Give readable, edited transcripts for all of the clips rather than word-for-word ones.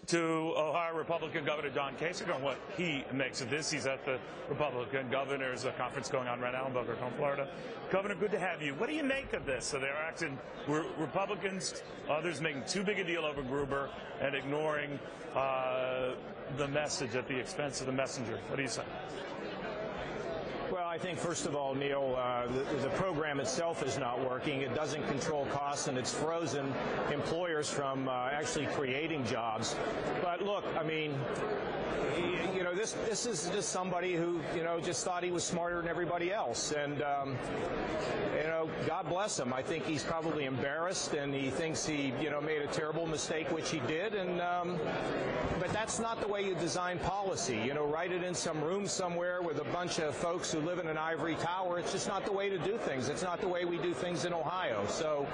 to Ohio Republican Governor Don Kasich on what he makes of this. He's at the Republican Governors Conference going on right now in Boca Raton, Florida. Governor, good to have you. What do you make of this? So they're acting, Republicans, others making too big a deal over Gruber and ignoring the message at the expense of the messenger. What do you say? Well, I think, first of all, Neil, the program itself is not working. It doesn't control costs, and it's frozen employers from actually creating jobs. But look, I mean, you know, this is just somebody who, you know, just thought he was smarter than everybody else. And, you know, God bless him. I think he's probably embarrassed, and he thinks he, you know, made a terrible mistake, which he did. And but that's not the way you design policy. You know, write it in some room somewhere with a bunch of folks who live in an ivory tower. It's just not the way to do things. It's not the way we do things in Ohio. So,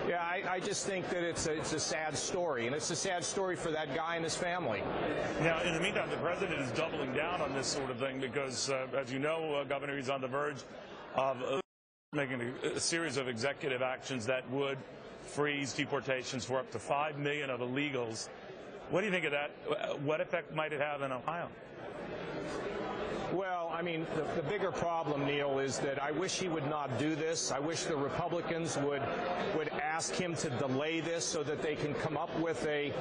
yeah, I just think that it's a sad story, and it's a sad story for that guy and his family. Now, in the meantime, the president is doubling down on this sort of thing because, as you know, Governor, he's on the verge of making a series of executive actions that would freeze deportations for up to 5 million of illegals. What do you think of that? What effect might it have in Ohio? Well, I mean, the bigger problem, Neil, is that I wish he would not do this. I wish the Republicans would ask him to delay this so that they can come up with a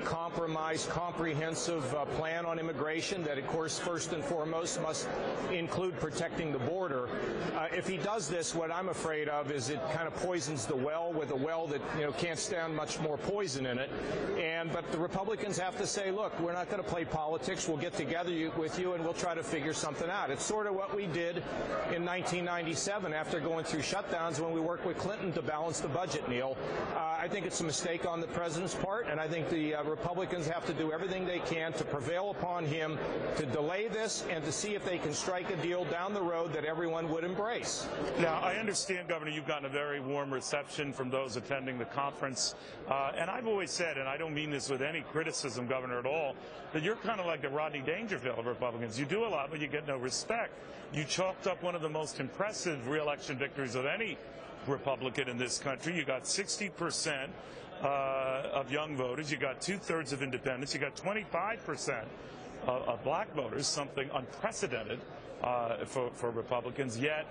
compromised, comprehensive plan on immigration that, of course, first and foremost must include protecting the border. If he does this, what I'm afraid of is it kind of poisons the well with a well that, you know, can't stand much more poison in it. But the Republicans have to say, look, we're not going to play politics. We'll get together with you and we'll try to figure something out. It's sort of what we did in 1997 after going through shutdowns when we worked with Clinton to balance the budget, Neil. I think it's a mistake on the president's part, and I think the Republicans have to do everything they can to prevail upon him to delay this and to see if they can strike a deal down the road that everyone would embrace. Now, I understand, Governor, you've gotten a very warm reception from those attending the conference, and I've always said, and I don't mean this with any criticism, Governor, at all, that you're kind of like the Rodney Dangerfield of Republicans. You do a lot, but you get no respect. You chalked up one of the most impressive re-election victories of any Republican in this country. You got 60% of young voters. You got 2/3 of independents. You got 25% of black voters, something unprecedented for Republicans. Yet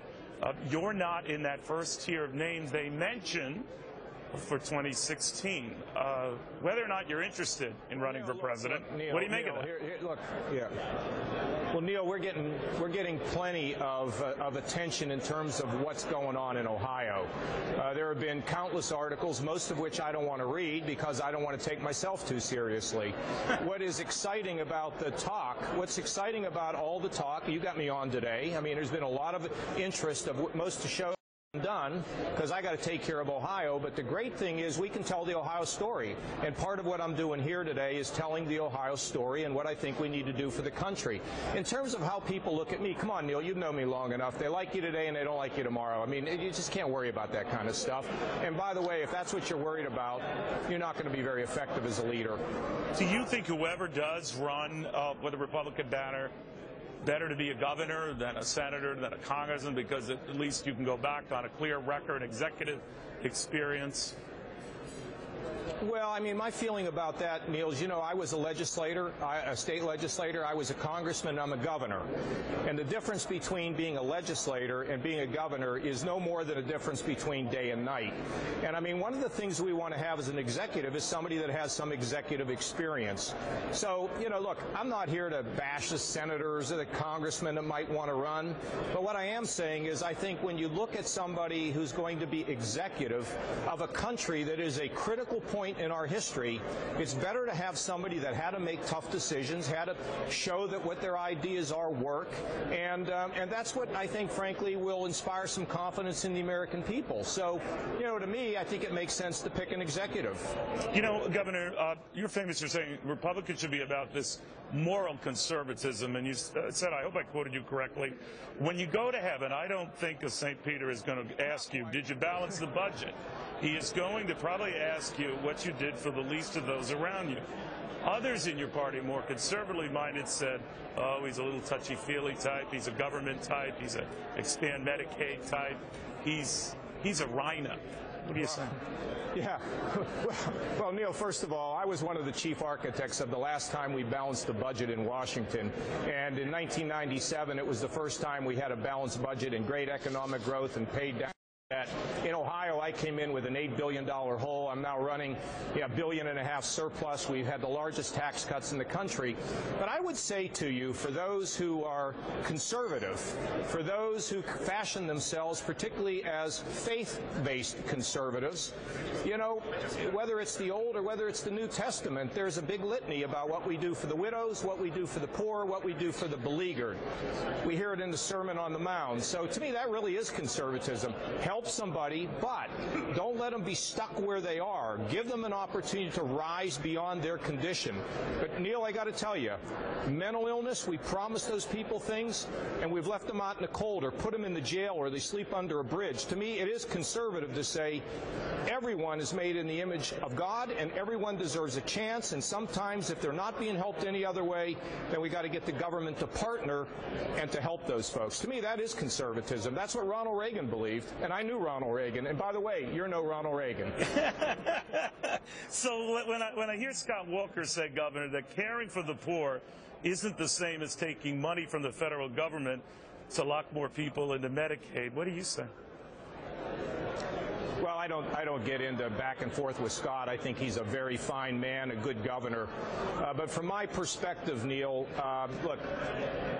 you're not in that first tier of names they mention for 2016. Whether or not you're interested in running for president, Neil, what do you make of that? Look, yeah. Well, Neil, we're getting plenty of attention in terms of what's going on in Ohio. There have been countless articles, most of which I don't want to read because I don't want to take myself too seriously. What is exciting about the talk, what's exciting about all the talk, you got me on today. I mean, there's been a lot of interest of most of the show done because I got to take care of Ohio, but the great thing is we can tell the Ohio story, and part of what I'm doing here today is telling the Ohio story and what I think we need to do for the country. In terms of how people look at me, come on, Neil, you know me long enough. They like you today and they don't like you tomorrow. I mean, you just can't worry about that kind of stuff. And by the way, if that's what you're worried about, you're not going to be very effective as a leader. Do you think whoever does run with a Republican banner, better to be a governor than a senator than a congressman, because at least you can go back on a clear record, executive experience? Well, I mean, my feeling about that, Neil, is, you know, I was a legislator, a state legislator. I was a congressman. I'm a governor. And the difference between being a legislator and being a governor is no more than a difference between day and night. And, I mean, one of the things we want to have as an executive is somebody that has some executive experience. So, you know, look, I'm not here to bash the senators or the congressmen that might want to run. But what I am saying is I think when you look at somebody who's going to be executive of a country that is a critical point in our history, it's better to have somebody that had to make tough decisions, had to show that what their ideas are work, and that's what I think, frankly, will inspire some confidence in the American people. So, you know, to me, I think it makes sense to pick an executive. You know, Governor, you're famous for saying Republicans should be about this moral conservatism, and you said, I hope I quoted you correctly, when you go to heaven, I don't think a St. Peter is going to ask you, did you balance the budget? He is going to probably ask you what you did for the least of those around you. Others in your party, more conservatively minded, said, oh, he's a little touchy-feely type, he's a government type, he's a expand Medicaid type, he's a rhino. What do you say? Yeah. Well, Neil, first of all, I was one of the chief architects of the last time we balanced the budget in Washington. And in 1997, it was the first time we had a balanced budget and great economic growth and paid down debt. In Ohio, I came in with an $8 billion hole. I'm now running $1.5 billion surplus. We've had the largest tax cuts in the country. But I would say to you, for those who are conservative, for those who fashion themselves particularly as faith-based conservatives, you know, whether it's the Old or whether it's the New Testament, there's a big litany about what we do for the widows, what we do for the poor, what we do for the beleaguered. We hear it in the Sermon on the Mount. So to me, that really is conservatism. Help somebody, but don't let them be stuck where they are. Give them an opportunity to rise beyond their condition. But Neil, I got to tell you, mental illness, we promised those people things, and we've left them out in the cold or put them in the jail or they sleep under a bridge. To me, it is conservative to say everyone is made in the image of God and everyone deserves a chance, and sometimes if they're not being helped any other way, then we got to get the government to partner and to help those folks. To me, that is conservatism. That's what Ronald Reagan believed, and I knew Ronald Reagan. And by the way, you're no Ronald Reagan. So when I hear Scott Walker say, Governor, that caring for the poor isn't the same as taking money from the federal government to lock more people into Medicaid, what do you say? Well, I don't get into back and forth with Scott. I think he's a very fine man, a good governor. But from my perspective, Neil, look,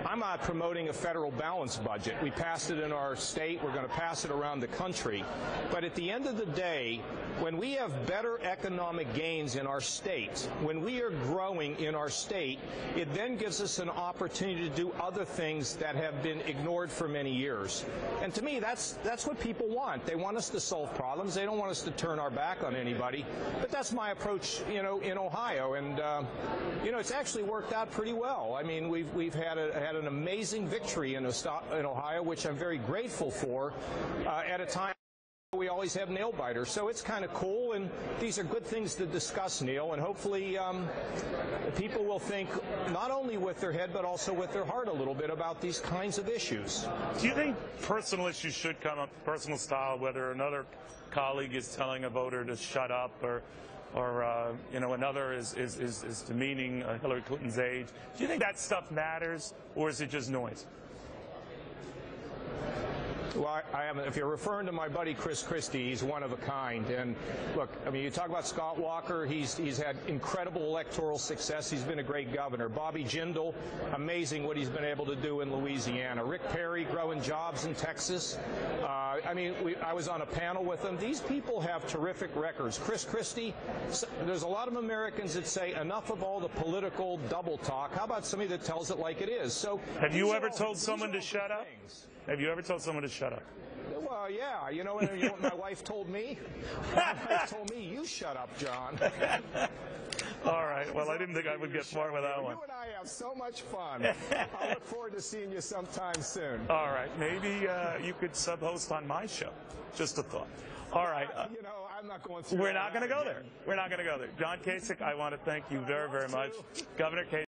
I'm not promoting a federal balanced budget. We passed it in our state. We're going to pass it around the country. But at the end of the day, when we have better economic gains in our state, when we are growing in our state, it then gives us an opportunity to do other things that have been ignored for many years. And to me, that's what people want. They want us to solve problems. They don't want us to turn our back on anybody. But that's my approach, you know, in Ohio. And, you know, it's actually worked out pretty well. I mean, we've had an amazing victory in Ohio, which I'm very grateful for, at a time we always have nail biters. So it's kind of cool, and these are good things to discuss, Neil, and hopefully people will think not only with their head but also with their heart a little bit about these kinds of issues. Do you think personal issues should come up, personal style, whether another colleague is telling a voter to shut up or you know, another is demeaning Hillary Clinton's age? Do you think that stuff matters, or is it just noise? Well, if you're referring to my buddy Chris Christie, he's one of a kind. And look, I mean, you talk about Scott Walker, he's had incredible electoral success. He's been a great governor. Bobby Jindal, amazing what he's been able to do in Louisiana. Rick Perry, growing jobs in Texas. I mean, I was on a panel with them. These people have terrific records. Chris Christie, there's a lot of Americans that say enough of all the political double talk. How about somebody that tells it like it is? So, have you ever told someone to shut up? Have you ever told someone to shut up? Well, yeah. You know what my wife told me? My wife told me, you shut up, John. All right. Well, I didn't think I would get far with that one. You and I have so much fun. I look forward to seeing you sometime soon. All right. Maybe you could sub-host on my show. Just a thought. All right. You know, I'm not going through. We're not going to go there. We're not going to go there. John Kasich, I want to thank you very, very much. Governor Kasich.